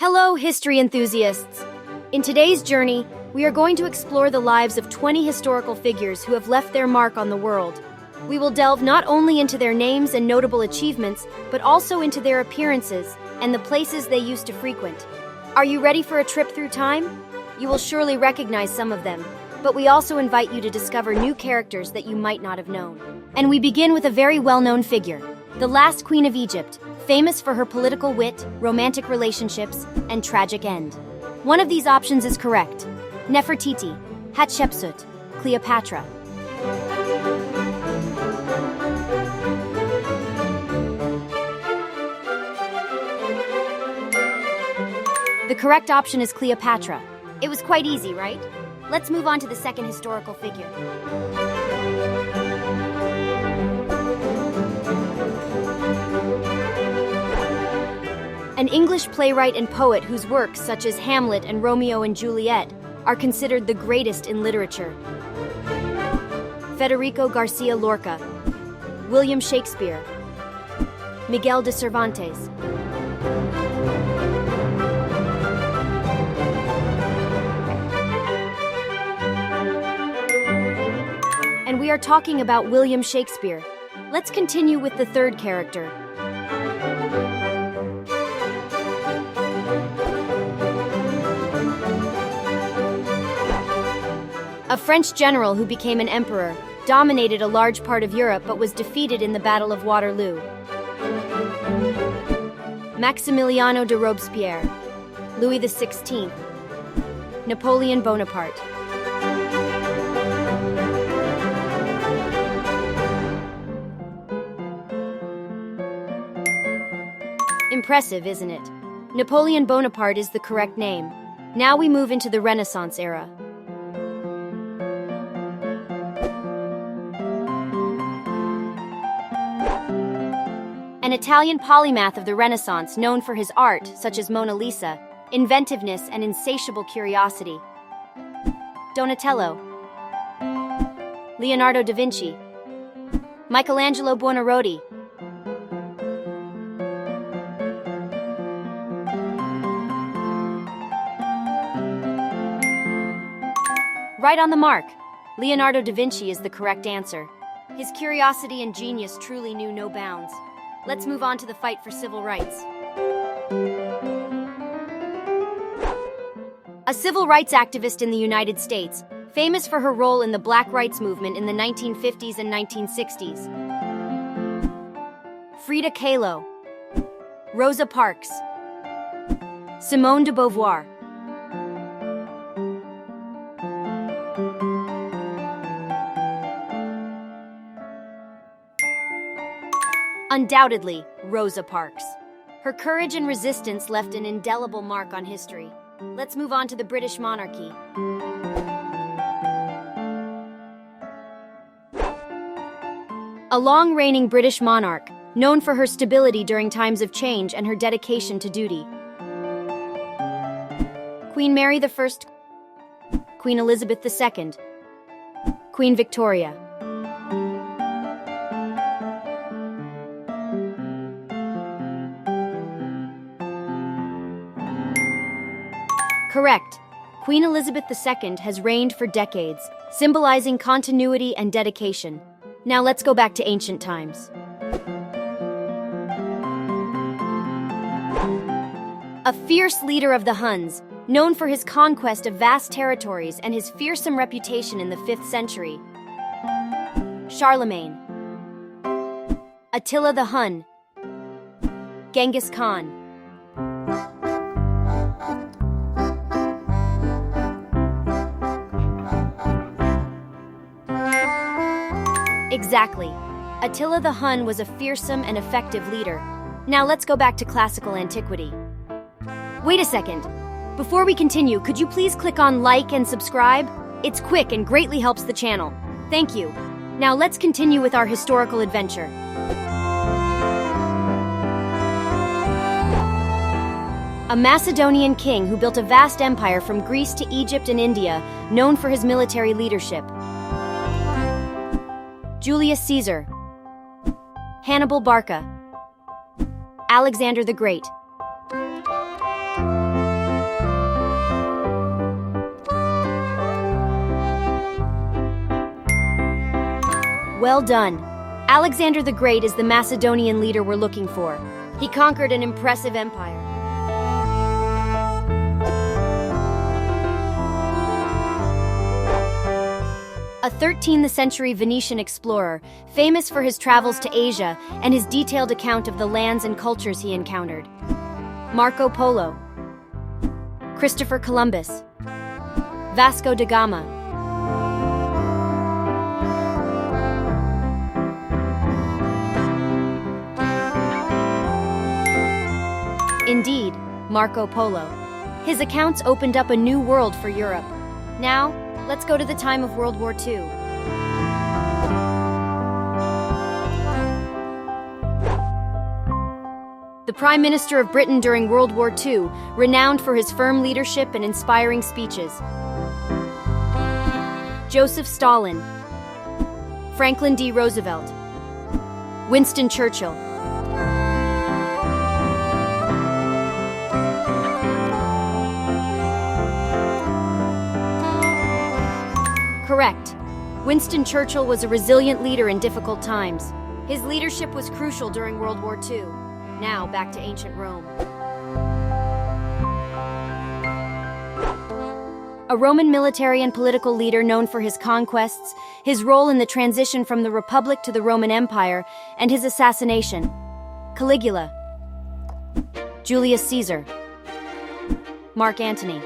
Hello, history enthusiasts! In today's journey, we are going to explore the lives of 20 historical figures who have left their mark on the world. We will delve not only into their names and notable achievements, but also into their appearances and the places they used to frequent. Are you ready for a trip through time? You will surely recognize some of them, but we also invite you to discover new characters that you might not have known. And we begin with a very well-known figure, the last Queen of Egypt, famous for her political wit, romantic relationships, and tragic end. One of these options is correct. Nefertiti, Hatshepsut, Cleopatra. The correct option is Cleopatra. It was quite easy, right? Let's move on to the second historical figure. An English playwright and poet whose works, such as Hamlet and Romeo and Juliet, are considered the greatest in literature. Federico Garcia Lorca, William Shakespeare, Miguel de Cervantes. And we are talking about William Shakespeare. Let's continue with the third character. A French general who became an emperor, dominated a large part of Europe but was defeated in the Battle of Waterloo. Maximiliano de Robespierre, Louis XVI, Napoleon Bonaparte. Impressive, isn't it? Napoleon Bonaparte is the correct name. Now we move into the Renaissance era. An Italian polymath of the Renaissance known for his art, such as Mona Lisa, inventiveness, and insatiable curiosity. Donatello, Leonardo da Vinci, Michelangelo Buonarroti. Right on the mark. Leonardo da Vinci is the correct answer. His curiosity and genius truly knew no bounds. Let's move on to the fight for civil rights. A civil rights activist in the United States, famous for her role in the Black Rights Movement in the 1950s and 1960s. Frida Kahlo, Rosa Parks, Simone de Beauvoir. Undoubtedly, Rosa Parks. Her courage and resistance left an indelible mark on history. Let's move on to the British monarchy. A long-reigning British monarch, known for her stability during times of change and her dedication to duty. Queen Mary I, Queen Elizabeth II, Queen Victoria. Correct. Queen Elizabeth II has reigned for decades, symbolizing continuity and dedication. Now let's go back to ancient times. A fierce leader of the Huns, known for his conquest of vast territories and his fearsome reputation in the 5th century. Charlemagne, Attila the Hun, Genghis Khan. Exactly. Attila the Hun was a fearsome and effective leader. Now let's go back to classical antiquity. Wait a second. Before we continue, could you please click on like and subscribe? It's quick and greatly helps the channel. Thank you. Now let's continue with our historical adventure. A Macedonian king who built a vast empire from Greece to Egypt and India, known for his military leadership. Julius Caesar, Hannibal Barca, Alexander the Great. Well done. Alexander the Great is the Macedonian leader we're looking for. He conquered an impressive empire. A 13th century Venetian explorer, famous for his travels to Asia and his detailed account of the lands and cultures he encountered. Marco Polo, Christopher Columbus, Vasco da Gama. Indeed, Marco Polo. His accounts opened up a new world for Europe. Now, let's go to the time of World War II. The Prime Minister of Britain during World War II, renowned for his firm leadership and inspiring speeches. Joseph Stalin, Franklin D. Roosevelt, Winston Churchill. Correct. Winston Churchill was a resilient leader in difficult times. His leadership was crucial during World War II. Now, back to ancient Rome. A Roman military and political leader known for his conquests, his role in the transition from the Republic to the Roman Empire, and his assassination. Caligula, Julius Caesar, Mark Antony.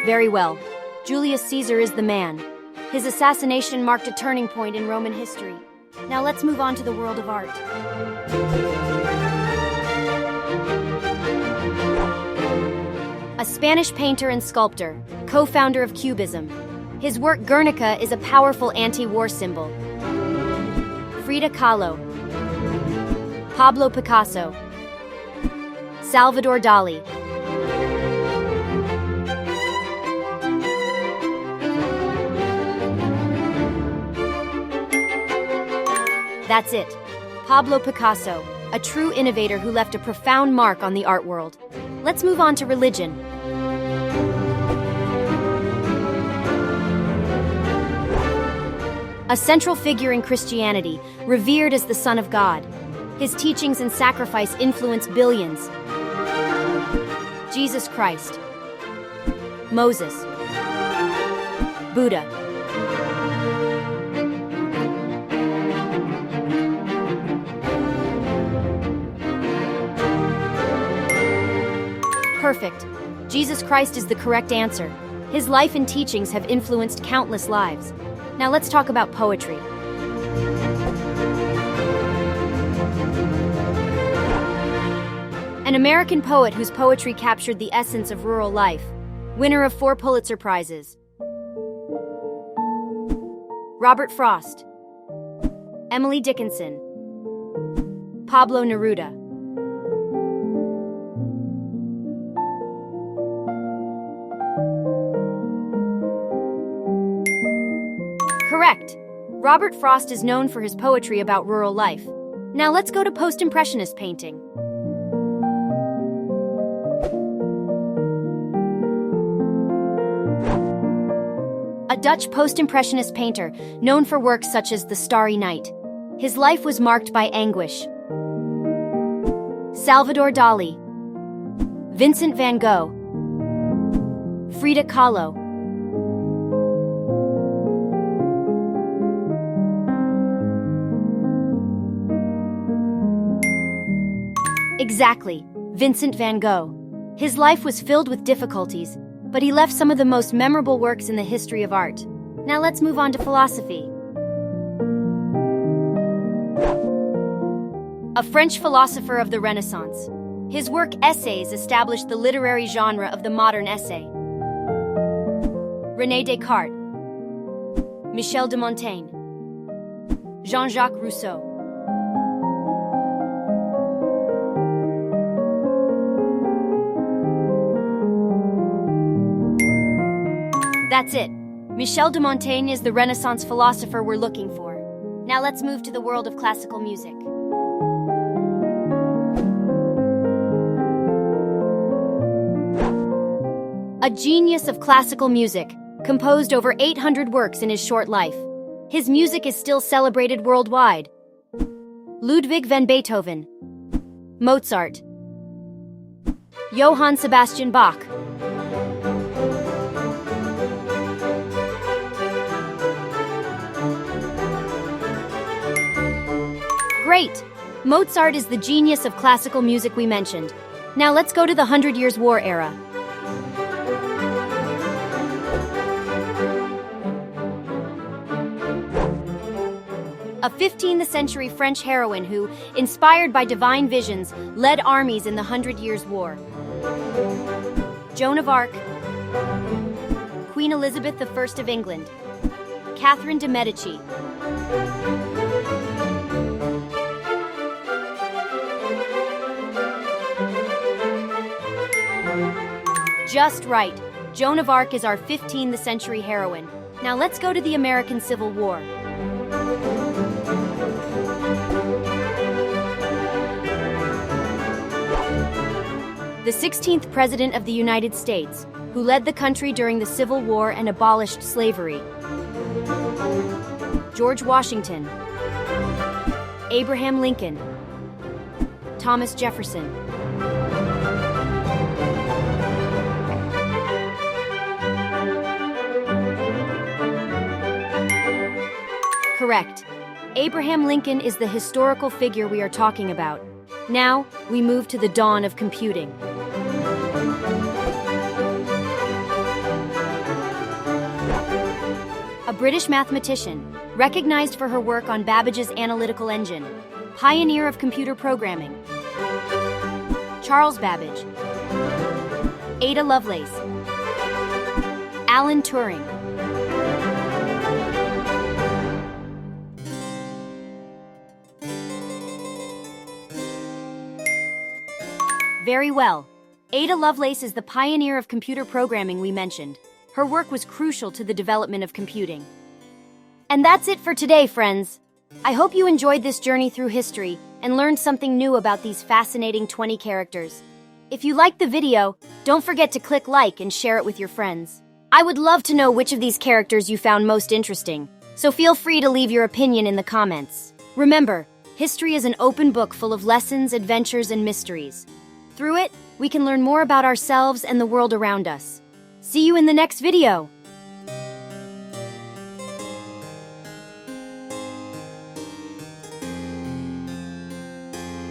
Very well. Julius Caesar is the man. His assassination marked a turning point in Roman history. Now let's move on to the world of art. A Spanish painter and sculptor, co-founder of Cubism. His work Guernica is a powerful anti-war symbol. Frida Kahlo, Pablo Picasso, Salvador Dali. That's it. Pablo Picasso, a true innovator who left a profound mark on the art world. Let's move on to religion. A central figure in Christianity, revered as the Son of God. His teachings and sacrifice influenced billions. Jesus Christ, Moses, Buddha. Perfect. Jesus Christ is the correct answer. His life and teachings have influenced countless lives. Now let's talk about poetry. An American poet whose poetry captured the essence of rural life. Winner of 4 Pulitzer Prizes. Robert Frost, Emily Dickinson, Pablo Neruda. Correct. Robert Frost is known for his poetry about rural life. Now let's go to post-impressionist painting. A Dutch post-impressionist painter known for works such as The Starry Night. His life was marked by anguish. Salvador Dali, Vincent van Gogh, Frida Kahlo. Exactly, Vincent van Gogh. His life was filled with difficulties, but he left some of the most memorable works in the history of art. Now let's move on to philosophy. A French philosopher of the Renaissance. His work Essays established the literary genre of the modern essay. René Descartes, Michel de Montaigne, Jean-Jacques Rousseau. That's it. Michel de Montaigne is the Renaissance philosopher we're looking for. Now let's move to the world of classical music. a genius of classical music, composed over 800 works in his short life. His music is still celebrated worldwide. Ludwig van Beethoven, Mozart, Johann Sebastian Bach. Great! Mozart is the genius of classical music we mentioned. Now let's go to the 100 Years' War era. A 15th century French heroine who, inspired by divine visions, led armies in the 100 Years' War. Joan of Arc, Queen Elizabeth I of England, Catherine de' Medici. Just right. Joan of Arc is our 15th century heroine. Now let's go to the American Civil War. The 16th President of the United States, who led the country during the Civil War and abolished slavery. George Washington, Abraham Lincoln, Thomas Jefferson. Correct. Abraham Lincoln is the historical figure we are talking about. Now, we move to the dawn of computing. A British mathematician, recognized for her work on Babbage's analytical engine, pioneer of computer programming. Charles Babbage, Ada Lovelace, Alan Turing. Very well. Ada Lovelace is the pioneer of computer programming we mentioned. Her work was crucial to the development of computing. And that's it for today, friends. I hope you enjoyed this journey through history and learned something new about these fascinating 20 characters. If you liked the video, don't forget to click like and share it with your friends. I would love to know which of these characters you found most interesting, so feel free to leave your opinion in the comments. Remember, history is an open book full of lessons, adventures, and mysteries. Through it, we can learn more about ourselves and the world around us. See you in the next video!